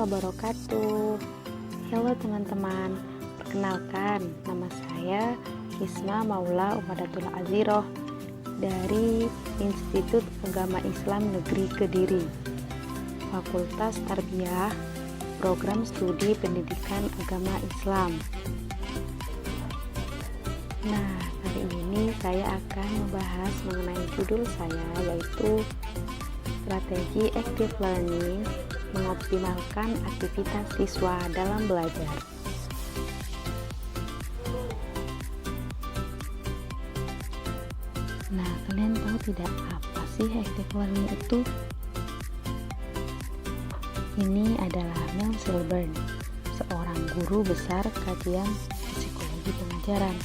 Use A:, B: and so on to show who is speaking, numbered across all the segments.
A: wabarakatuh. Halo teman-teman, perkenalkan nama saya Isma Maula Umadatul Aziroh dari Institut Agama Islam Negeri Kediri, Fakultas Tarbiyah, Program Studi Pendidikan Agama Islam. Nah, kali ini saya akan membahas mengenai judul saya, yaitu strategi active learning mengoptimalkan aktivitas siswa dalam belajar. Nah, kalian tahu tidak apa sih active learning itu? Ini adalah Mel Silburn, seorang guru besar kajian psikologi pengajaran.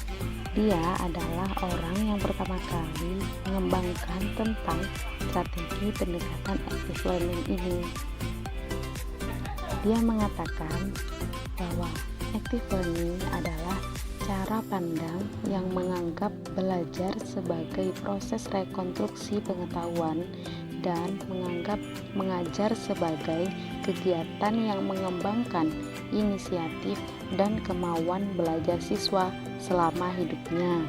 A: Dia adalah orang yang pertama kali mengembangkan tentang strategi pendekatan active learning ini. Dia mengatakan bahwa active learning adalah cara pandang yang menganggap belajar sebagai proses rekonstruksi pengetahuan dan menganggap mengajar sebagai kegiatan yang mengembangkan inisiatif dan kemauan belajar siswa selama hidupnya.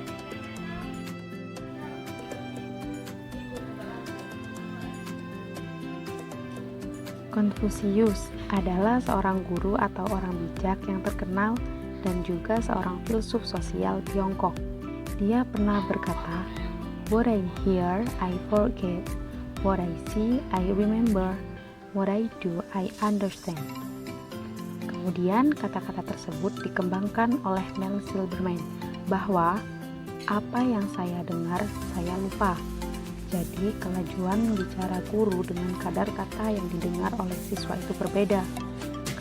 A: Konfusius adalah seorang guru atau orang bijak yang terkenal dan juga seorang filsuf sosial Tiongkok. Dia pernah berkata, "What I hear, I forget. What I see, I remember. What I do, I understand." Kemudian kata-kata tersebut dikembangkan oleh Mel Silberman bahwa apa yang saya dengar, saya lupa. Jadi, kelajuan bicara guru dengan kadar kata yang didengar oleh siswa itu berbeda,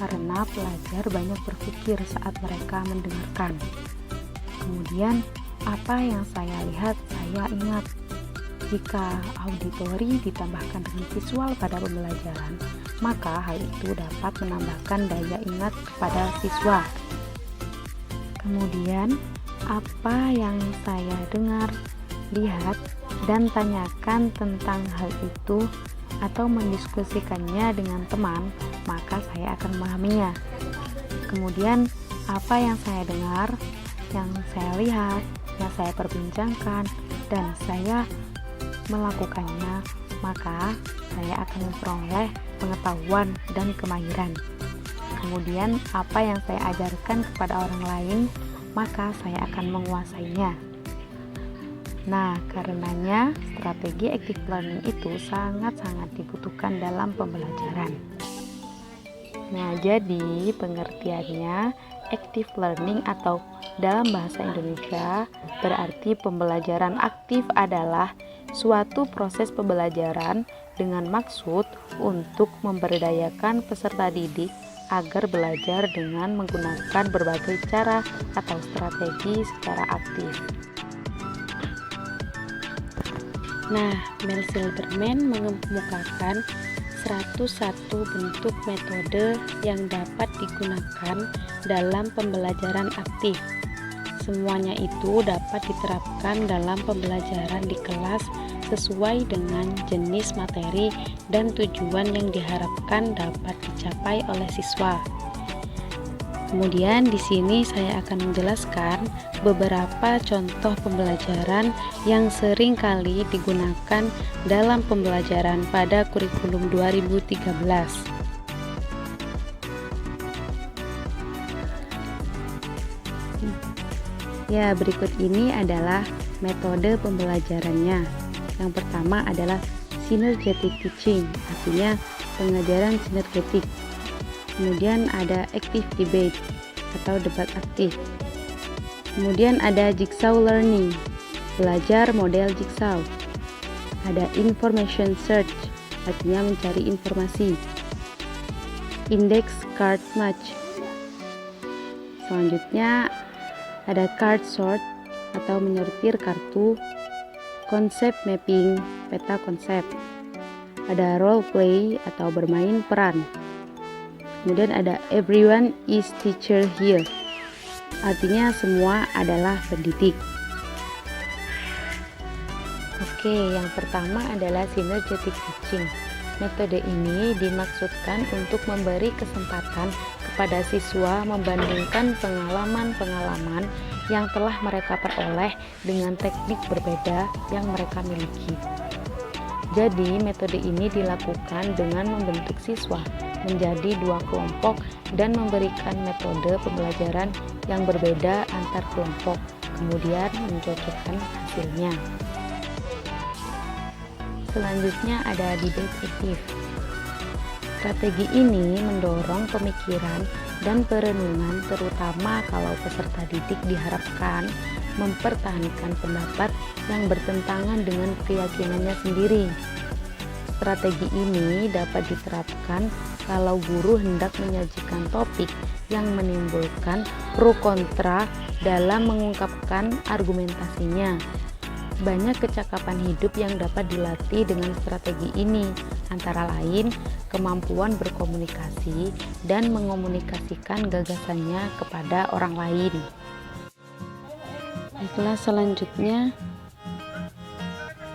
A: karena pelajar banyak berpikir saat mereka mendengarkan. Kemudian, apa yang saya lihat, saya ingat. Jika auditori ditambahkan dengan visual pada pembelajaran, maka hal itu dapat menambahkan daya ingat pada siswa. Kemudian, apa yang saya dengar, lihat, dan tanyakan tentang hal itu atau mendiskusikannya dengan teman, maka saya akan memahaminya. Kemudian, apa yang saya dengar, yang saya lihat, yang saya perbincangkan, dan saya melakukannya, maka saya akan memperoleh pengetahuan dan kemahiran. Kemudian, apa yang saya ajarkan kepada orang lain, maka saya akan menguasainya. Nah, karenanya strategi active learning itu sangat-sangat dibutuhkan dalam pembelajaran. Nah, jadi pengertiannya active learning atau dalam bahasa Indonesia berarti pembelajaran aktif adalah suatu proses pembelajaran dengan maksud untuk memberdayakan peserta didik agar belajar dengan menggunakan berbagai cara atau strategi secara aktif. Nah, Mel Silberman mengemukakan 101 bentuk metode yang dapat digunakan dalam pembelajaran aktif. Semuanya itu dapat diterapkan dalam pembelajaran di kelas sesuai dengan jenis materi dan tujuan yang diharapkan dapat dicapai oleh siswa. Kemudian di sini saya akan menjelaskan beberapa contoh pembelajaran yang sering kali digunakan dalam pembelajaran pada kurikulum 2013. Ya, berikut ini adalah metode pembelajarannya. Yang pertama adalah synergetic teaching, artinya pengajaran sinergetik. Kemudian ada active debate atau debat aktif. Kemudian ada jigsaw learning, belajar model jigsaw. Ada information search, artinya mencari informasi. Index card match. Selanjutnya ada card sort atau menyortir kartu. Konsep mapping, peta konsep. Ada role play atau bermain peran. Kemudian ada everyone is teacher here, artinya semua adalah pendidik. Oke, yang pertama adalah synergetic teaching. Metode ini dimaksudkan untuk memberi kesempatan kepada siswa membandingkan pengalaman-pengalaman yang telah mereka peroleh dengan teknik berbeda yang mereka miliki. Jadi, metode ini dilakukan dengan membentuk siswa menjadi dua kelompok dan memberikan metode pembelajaran yang berbeda antar kelompok, kemudian mencocokkan hasilnya. Selanjutnya ada debate active. Strategi ini mendorong pemikiran dan perenungan, terutama kalau peserta didik diharapkan mempertahankan pendapat yang bertentangan dengan keyakinannya sendiri. Strategi ini dapat diterapkan kalau guru hendak menyajikan topik yang menimbulkan pro kontra dalam mengungkapkan argumentasinya. Banyak kecakapan hidup yang dapat dilatih dengan strategi ini, antara lain kemampuan berkomunikasi dan mengomunikasikan gagasannya kepada orang lain. Baiklah, selanjutnya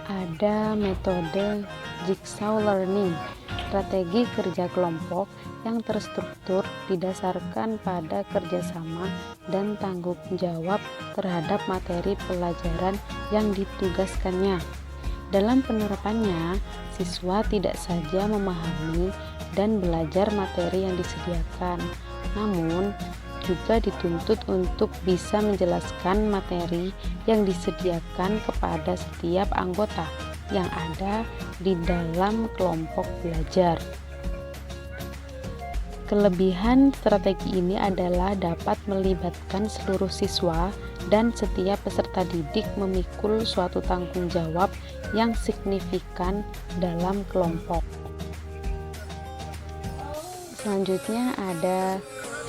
A: ada metode jigsaw learning, strategi kerja kelompok yang terstruktur didasarkan pada kerjasama dan tanggung jawab terhadap materi pelajaran yang ditugaskannya. Dalam penerapannya, siswa tidak saja memahami dan belajar materi yang disediakan, namun juga dituntut untuk bisa menjelaskan materi yang disediakan kepada setiap anggota yang ada di dalam kelompok belajar. Kelebihan strategi ini adalah dapat melibatkan seluruh siswa dan setiap peserta didik memikul suatu tanggung jawab yang signifikan dalam kelompok. Selanjutnya ada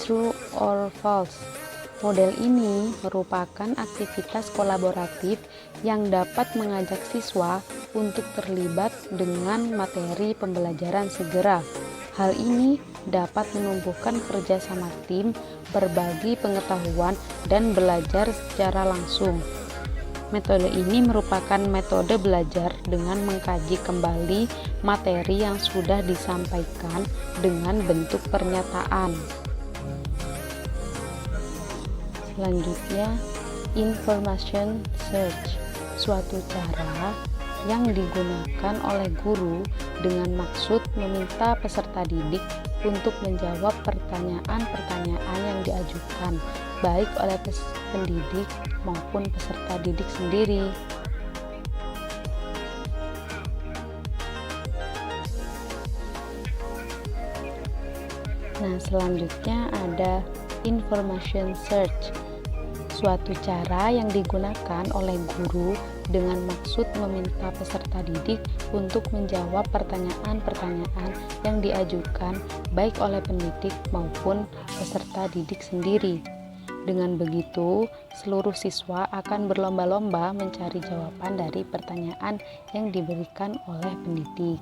A: true or false. Model ini merupakan aktivitas kolaboratif yang dapat mengajak siswa untuk terlibat dengan materi pembelajaran segera. Hal ini dapat menumbuhkan kerjasama tim, berbagi pengetahuan, dan belajar secara langsung. Metode ini merupakan metode belajar dengan mengkaji kembali materi yang sudah disampaikan dengan bentuk pernyataan. Selanjutnya, information search, suatu cara yang digunakan oleh guru dengan maksud meminta peserta didik untuk menjawab pertanyaan-pertanyaan yang diajukan, baik oleh pendidik maupun peserta didik sendiri. Nah, selanjutnya ada information search, suatu cara yang digunakan oleh guru dengan maksud meminta peserta didik untuk menjawab pertanyaan-pertanyaan yang diajukan baik oleh pendidik maupun peserta didik sendiri. Dengan begitu, seluruh siswa akan berlomba-lomba mencari jawaban dari pertanyaan yang diberikan oleh pendidik.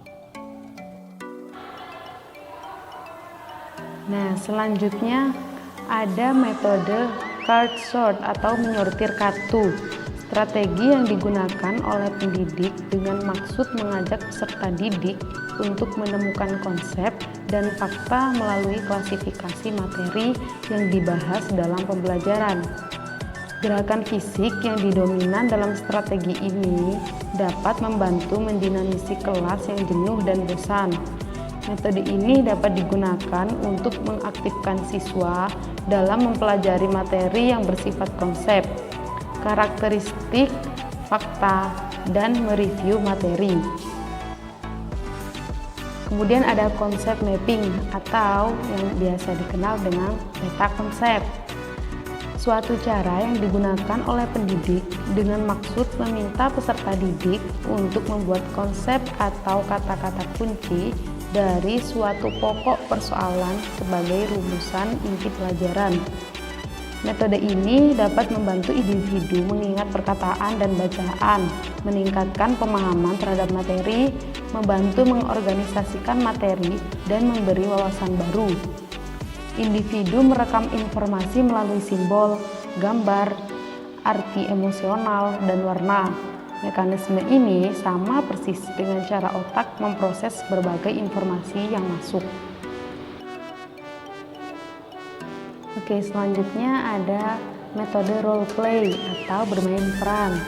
A: Nah, selanjutnya ada metode card sort atau menyortir kartu. Strategi yang digunakan oleh pendidik dengan maksud mengajak peserta didik untuk menemukan konsep dan fakta melalui klasifikasi materi yang dibahas dalam pembelajaran. Gerakan fisik yang didominan dalam strategi ini dapat membantu mendinamisi kelas yang jenuh dan bosan. Metode ini dapat digunakan untuk mengaktifkan siswa dalam mempelajari materi yang bersifat konsep, karakteristik, fakta, dan mereview materi. Kemudian ada konsep mapping atau yang biasa dikenal dengan peta konsep. Suatu cara yang digunakan oleh pendidik dengan maksud meminta peserta didik untuk membuat konsep atau kata-kata kunci dari suatu pokok persoalan sebagai rumusan inti pelajaran. Metode ini dapat membantu individu mengingat perkataan dan bacaan, meningkatkan pemahaman terhadap materi, membantu mengorganisasikan materi, dan memberi wawasan baru. Individu merekam informasi melalui simbol, gambar, arti emosional, dan warna. Mekanisme ini sama persis dengan cara otak memproses berbagai informasi yang masuk. Oke, selanjutnya ada metode role play atau bermain peran.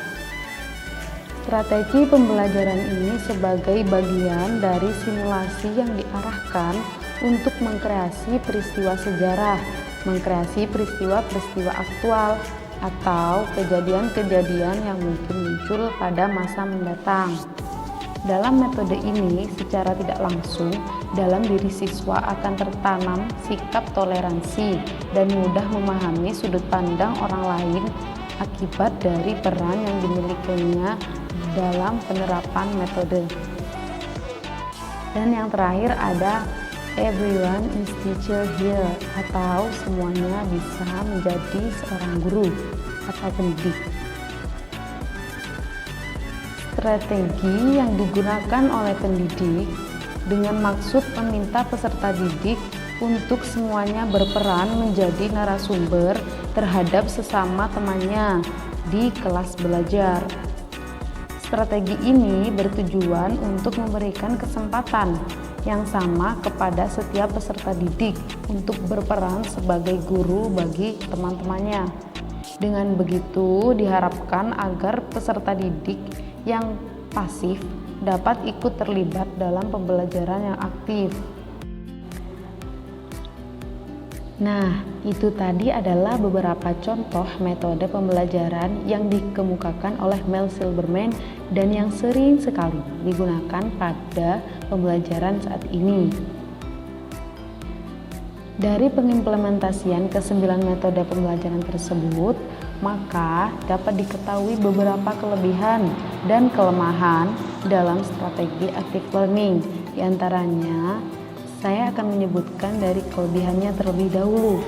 A: Strategi pembelajaran ini sebagai bagian dari simulasi yang diarahkan untuk mengkreasi peristiwa sejarah, mengkreasi peristiwa-peristiwa aktual, atau kejadian-kejadian yang mungkin muncul pada masa mendatang. Dalam metode ini, secara tidak langsung, dalam diri siswa akan tertanam sikap toleransi dan mudah memahami sudut pandang orang lain akibat dari peran yang dimilikinya dalam penerapan metode. Dan yang terakhir ada everyone is teacher here, atau semuanya bisa menjadi seorang guru atau pendidik. Strategi yang digunakan oleh pendidik dengan maksud meminta peserta didik untuk semuanya berperan menjadi narasumber terhadap sesama temannya di kelas belajar. Strategi ini bertujuan untuk memberikan kesempatan yang sama kepada setiap peserta didik untuk berperan sebagai guru bagi teman-temannya. Dengan begitu, diharapkan agar peserta didik yang pasif dapat ikut terlibat dalam pembelajaran yang aktif. Nah, itu tadi adalah beberapa contoh metode pembelajaran yang dikemukakan oleh Mel Silberman dan yang sering sekali digunakan pada pembelajaran saat ini. Dari pengimplementasian ke-9 metode pembelajaran tersebut, maka dapat diketahui beberapa kelebihan dan kelemahan dalam strategi active learning. Di antaranya, saya akan menyebutkan dari kelebihannya terlebih dahulu.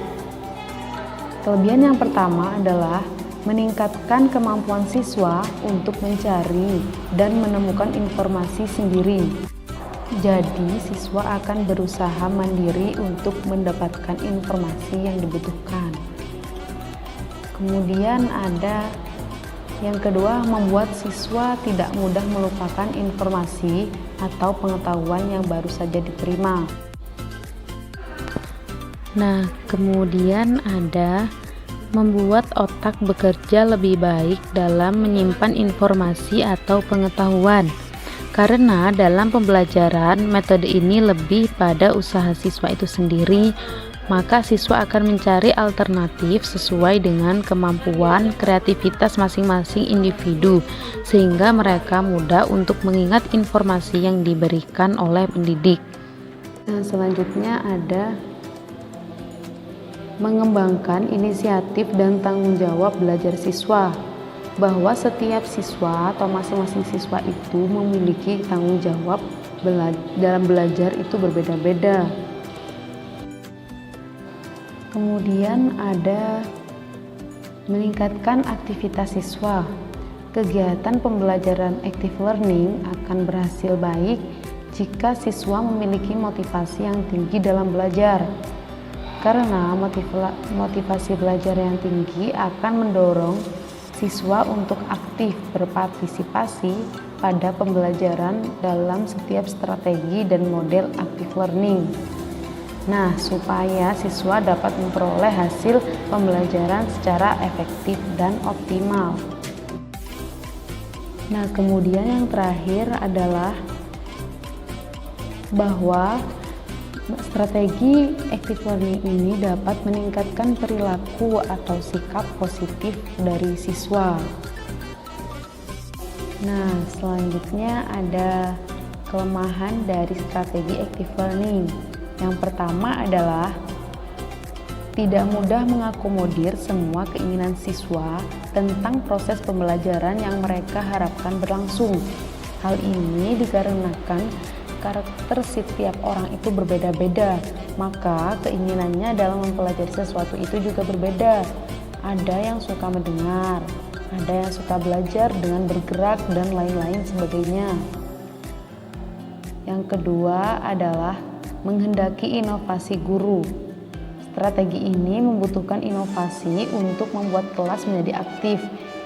A: Kelebihan yang pertama adalah meningkatkan kemampuan siswa untuk mencari dan menemukan informasi sendiri. Jadi, siswa akan berusaha mandiri untuk mendapatkan informasi yang dibutuhkan. Kemudian ada yang kedua, membuat siswa tidak mudah melupakan informasi atau pengetahuan yang baru saja diterima. Nah, kemudian ada membuat otak bekerja lebih baik dalam menyimpan informasi atau pengetahuan. Karena dalam pembelajaran, metode ini lebih pada usaha siswa itu sendiri, maka siswa akan mencari alternatif sesuai dengan kemampuan kreativitas masing-masing individu, sehingga mereka mudah untuk mengingat informasi yang diberikan oleh pendidik. Nah, selanjutnya ada mengembangkan inisiatif dan tanggung jawab belajar siswa, bahwa setiap siswa atau masing-masing siswa itu memiliki tanggung jawab dalam belajar itu berbeda-beda. Kemudian ada meningkatkan aktivitas siswa. Kegiatan pembelajaran active learning akan berhasil baik jika siswa memiliki motivasi yang tinggi dalam belajar. Karena motivasi belajar yang tinggi akan mendorong siswa untuk aktif berpartisipasi pada pembelajaran dalam setiap strategi dan model active learning. Nah, supaya siswa dapat memperoleh hasil pembelajaran secara efektif dan optimal. Nah, kemudian yang terakhir adalah bahwa strategi active learning ini dapat meningkatkan perilaku atau sikap positif dari siswa. Nah, selanjutnya ada kelemahan dari strategi active learning. Yang pertama adalah tidak mudah mengakomodir semua keinginan siswa tentang proses pembelajaran yang mereka harapkan berlangsung. Hal ini dikarenakan karakter setiap orang itu berbeda-beda, maka keinginannya dalam mempelajari sesuatu itu juga berbeda. Ada yang suka mendengar, ada yang suka belajar dengan bergerak, dan lain-lain sebagainya. Yang kedua adalah menghendaki inovasi guru. Strategi ini membutuhkan inovasi untuk membuat kelas menjadi aktif.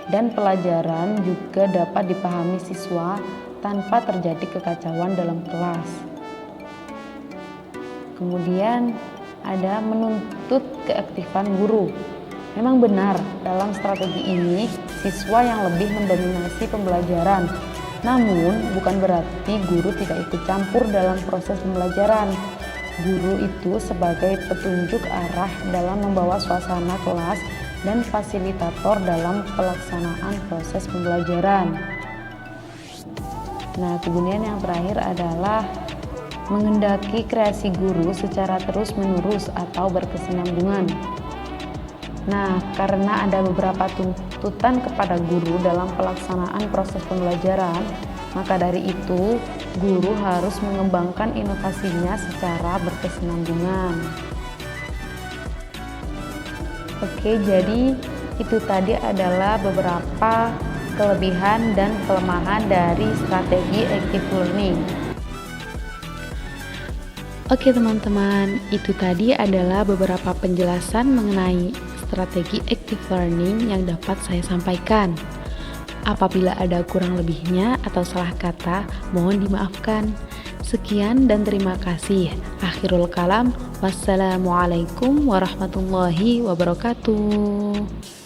A: dan pelajaran juga dapat dipahami siswa tanpa terjadi kekacauan dalam kelas. Kemudian ada menuntut keaktifan guru. Memang benar, dalam strategi ini siswa yang lebih mendominasi pembelajaran. Namun, bukan berarti guru tidak ikut campur dalam proses pembelajaran. Guru itu sebagai petunjuk arah dalam membawa suasana kelas dan fasilitator dalam pelaksanaan proses pembelajaran. Nah, kemudian yang terakhir adalah mengendaki kreasi guru secara terus-menerus atau berkesinambungan. Nah, karena ada beberapa tuntutan kepada guru dalam pelaksanaan proses pembelajaran, maka dari itu guru harus mengembangkan inovasinya secara berkesinambungan. Oke, jadi itu tadi adalah beberapa kelebihan dan kelemahan dari strategi active learning. Oke teman-teman, itu tadi adalah beberapa penjelasan mengenai strategi active learning yang dapat saya sampaikan. Apabila ada kurang lebihnya atau salah kata, mohon dimaafkan. Sekian dan terima kasih. Akhirul kalam, wassalamualaikum warahmatullahi wabarakatuh.